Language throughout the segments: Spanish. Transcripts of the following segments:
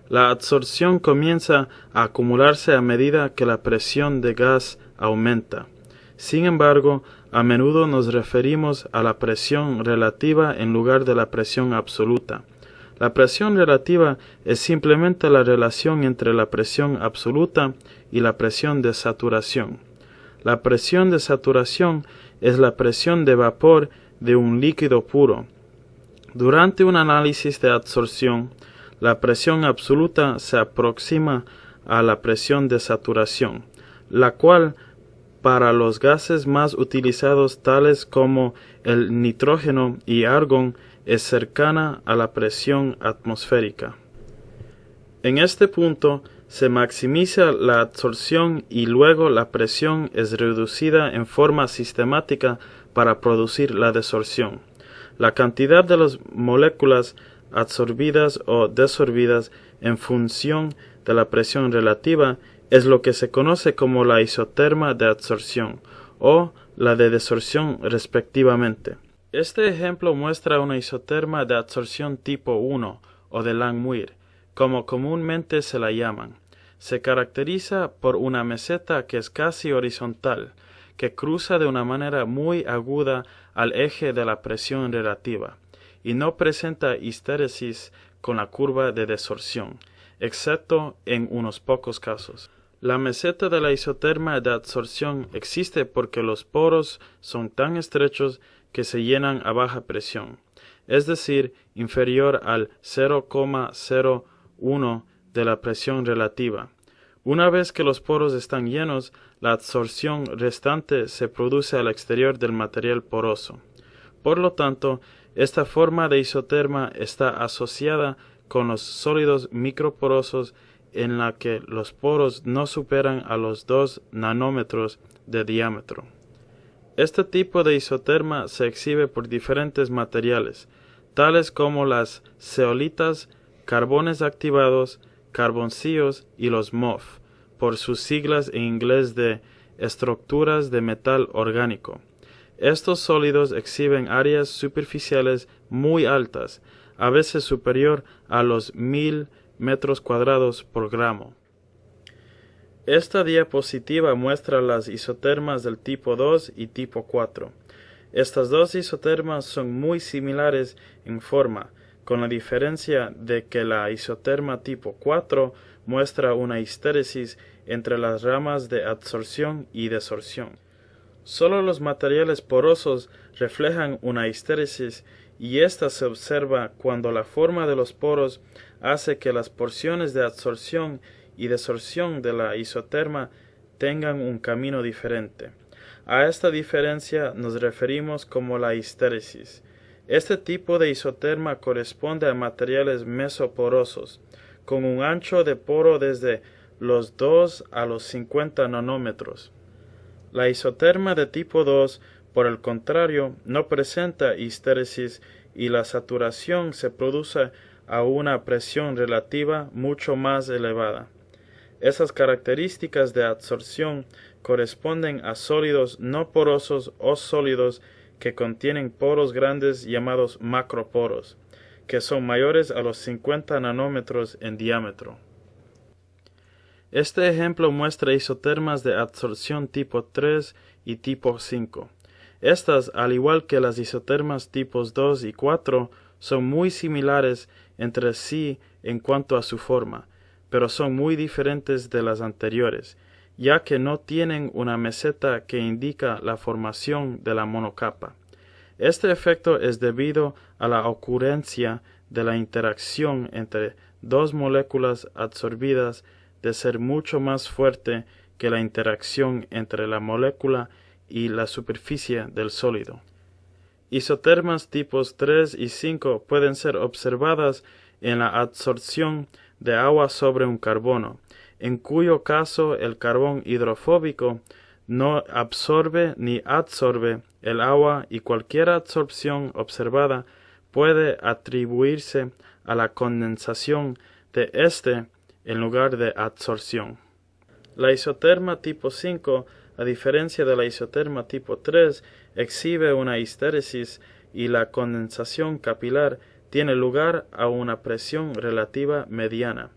La adsorción comienza a acumularse a medida que la presión de gas aumenta. Sin embargo, a menudo nos referimos a la presión relativa en lugar de la presión absoluta. La presión relativa es simplemente la relación entre la presión absoluta y la presión de saturación. La presión de saturación es la presión de vapor de un líquido puro. Durante un análisis de adsorción, la presión absoluta se aproxima a la presión de saturación, la cual para los gases más utilizados tales como el nitrógeno y argón es cercana a la presión atmosférica. En este punto se maximiza la adsorción y luego la presión es reducida en forma sistemática para producir la desorción. La cantidad de las moléculas absorbidas o desorbidas en función de la presión relativa es lo que se conoce como la isoterma de adsorción o la de desorción respectivamente. Este ejemplo muestra una isoterma de adsorción tipo 1 o de Langmuir, como comúnmente se la llaman. Se caracteriza por una meseta que es casi horizontal, que cruza de una manera muy aguda al eje de la presión relativa, y no presenta histéresis con la curva de desorción, excepto en unos pocos casos. La meseta de la isoterma de adsorción existe porque los poros son tan estrechos que se llenan a baja presión, es decir, inferior al 0,01 de la presión relativa. Una vez que los poros están llenos, la adsorción restante se produce al exterior del material poroso. Por lo tanto, esta forma de isoterma está asociada con los sólidos microporosos en la que los poros no superan a los 2 nanómetros de diámetro. Este tipo de isoterma se exhibe por diferentes materiales, tales como las zeolitas, carbones activados, carboncillos y los MOF, por sus siglas en inglés de estructuras de metal orgánico. Estos sólidos exhiben áreas superficiales muy altas, a veces superior a los 1000 metros cuadrados por gramo. Esta diapositiva muestra las isotermas del tipo 2 y tipo 4. Estas dos isotermas son muy similares en forma, con la diferencia de que la isoterma tipo 4 muestra una histéresis entre las ramas de adsorción y desorción. Solo los materiales porosos reflejan una histéresis y ésta se observa cuando la forma de los poros hace que las porciones de adsorción y desorción de la isoterma tengan un camino diferente. A esta diferencia nos referimos como la histéresis. Este tipo de isoterma corresponde a materiales mesoporosos, con un ancho de poro desde los 2 a los 50 nanómetros. La isoterma de tipo 2, por el contrario, no presenta histéresis y la saturación se produce a una presión relativa mucho más elevada. Esas características de adsorción corresponden a sólidos no porosos o sólidos que contienen poros grandes llamados macroporos, que son mayores a los 50 nanómetros en diámetro. Este ejemplo muestra isotermas de adsorción tipo 3 y tipo 5. Estas, al igual que las isotermas tipos 2 y 4, son muy similares entre sí en cuanto a su forma, pero son muy diferentes de las anteriores, ya que no tienen una meseta que indica la formación de la monocapa. Este efecto es debido a la ocurrencia de la interacción entre dos moléculas absorbidas de ser mucho más fuerte que la interacción entre la molécula y la superficie del sólido. Isotermas tipos 3 y 5 pueden ser observadas en la adsorción de agua sobre un carbono, en cuyo caso el carbón hidrofóbico no absorbe ni adsorbe el agua y cualquier absorción observada puede atribuirse a la condensación de éste en lugar de adsorción. La isoterma tipo 5, a diferencia de la isoterma tipo 3, exhibe una histéresis y la condensación capilar tiene lugar a una presión relativa mediana.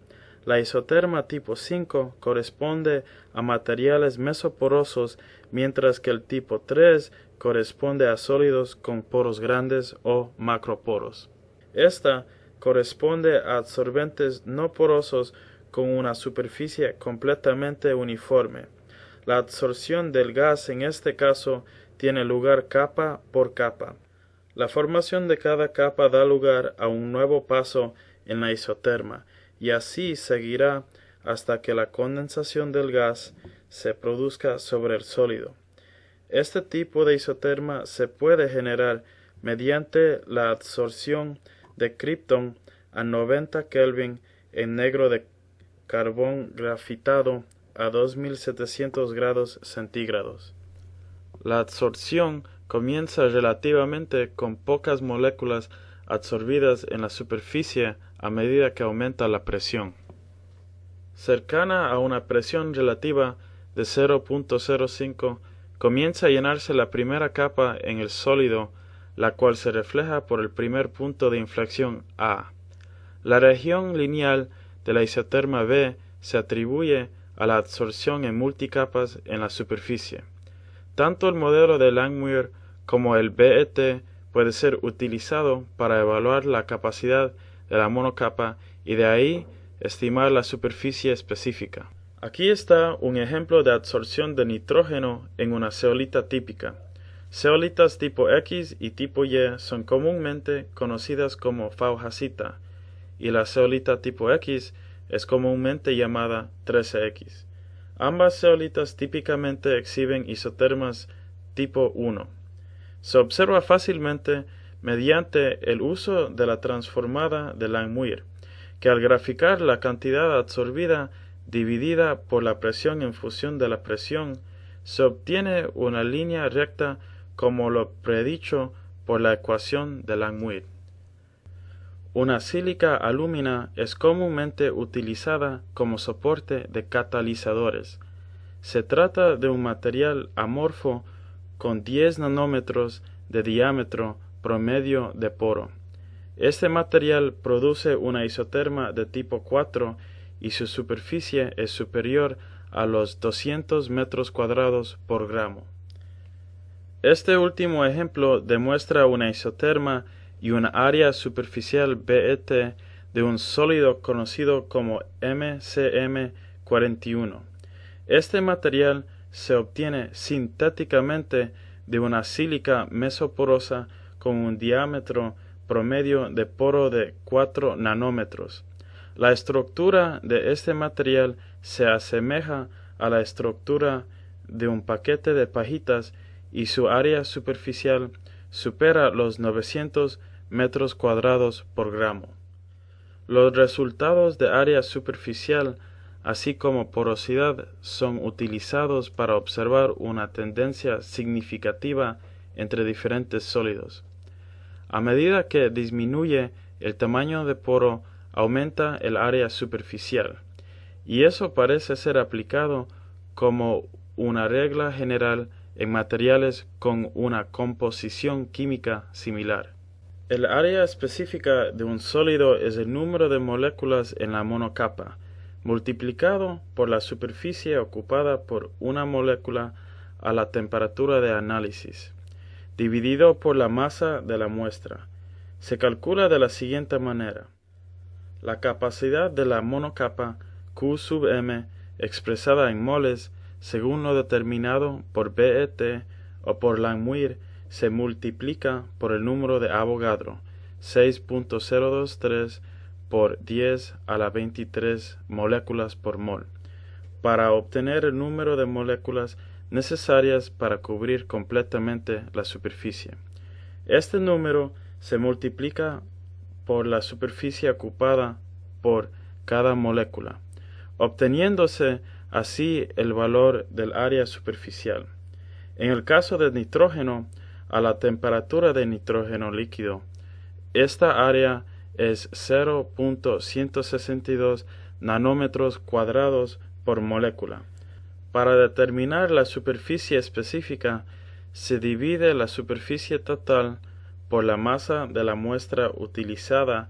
La isoterma tipo 5 corresponde a materiales mesoporosos, mientras que el tipo 3 corresponde a sólidos con poros grandes o macroporos. Esta corresponde a absorbentes no porosos con una superficie completamente uniforme. La absorción del gas en este caso tiene lugar capa por capa. La formación de cada capa da lugar a un nuevo paso en la isoterma, y así seguirá hasta que la condensación del gas se produzca sobre el sólido. Este tipo de isoterma se puede generar mediante la absorción de kriptón a 90 Kelvin en negro de carbón grafitado a 2700 grados centígrados. La absorción comienza relativamente con pocas moléculas absorbidas en la superficie a medida que aumenta la presión. Cercana a una presión relativa de 0.05, comienza a llenarse la primera capa en el sólido, la cual se refleja por el primer punto de inflexión A. La región lineal de la isoterma B se atribuye a la absorción en multicapas en la superficie. Tanto el modelo de Langmuir como el BET puede ser utilizado para evaluar la capacidad de la monocapa y de ahí estimar la superficie específica. Aquí está un ejemplo de absorción de nitrógeno en una zeolita típica. Zeolitas tipo X y tipo Y son comúnmente conocidas como faujasita, y la zeolita tipo X es comúnmente llamada 13X. Ambas zeolitas típicamente exhiben isotermas tipo 1. Se observa fácilmente mediante el uso de la transformada de Langmuir, que al graficar la cantidad absorbida dividida por la presión en función de la presión, se obtiene una línea recta como lo predicho por la ecuación de Langmuir. Una sílica alúmina es comúnmente utilizada como soporte de catalizadores. Se trata de un material amorfo con 10 nanómetros de diámetro promedio de poro. Este material produce una isoterma de tipo 4 y su superficie es superior a los 200 metros cuadrados por gramo. Este último ejemplo demuestra una isoterma y una área superficial BET de un sólido conocido como MCM41. Este material se obtiene sintéticamente de una sílica mesoporosa con un diámetro promedio de poro de 4 nanómetros. La estructura de este material se asemeja a la estructura de un paquete de pajitas y su área superficial supera los 900 metros cuadrados por gramo. Los resultados de área superficial, así como porosidad, son utilizados para observar una tendencia significativa entre diferentes sólidos. A medida que disminuye el tamaño de poro, aumenta el área superficial, y eso parece ser aplicado como una regla general en materiales con una composición química similar. El área específica de un sólido es el número de moléculas en la monocapa, multiplicado por la superficie ocupada por una molécula a la temperatura de análisis, dividido por la masa de la muestra. Se calcula de la siguiente manera. La capacidad de la monocapa Q sub m, expresada en moles, según lo determinado por BET o por Langmuir, se multiplica por el número de Avogadro, 6.023 por 10 a la 23 moléculas por mol, para obtener el número de moléculas necesarias para cubrir completamente la superficie. Este número se multiplica por la superficie ocupada por cada molécula, obteniéndose así el valor del área superficial. En el caso del nitrógeno, a la temperatura de nitrógeno líquido, esta área es 0.162 nanómetros cuadrados por molécula. Para determinar la superficie específica, se divide la superficie total por la masa de la muestra utilizada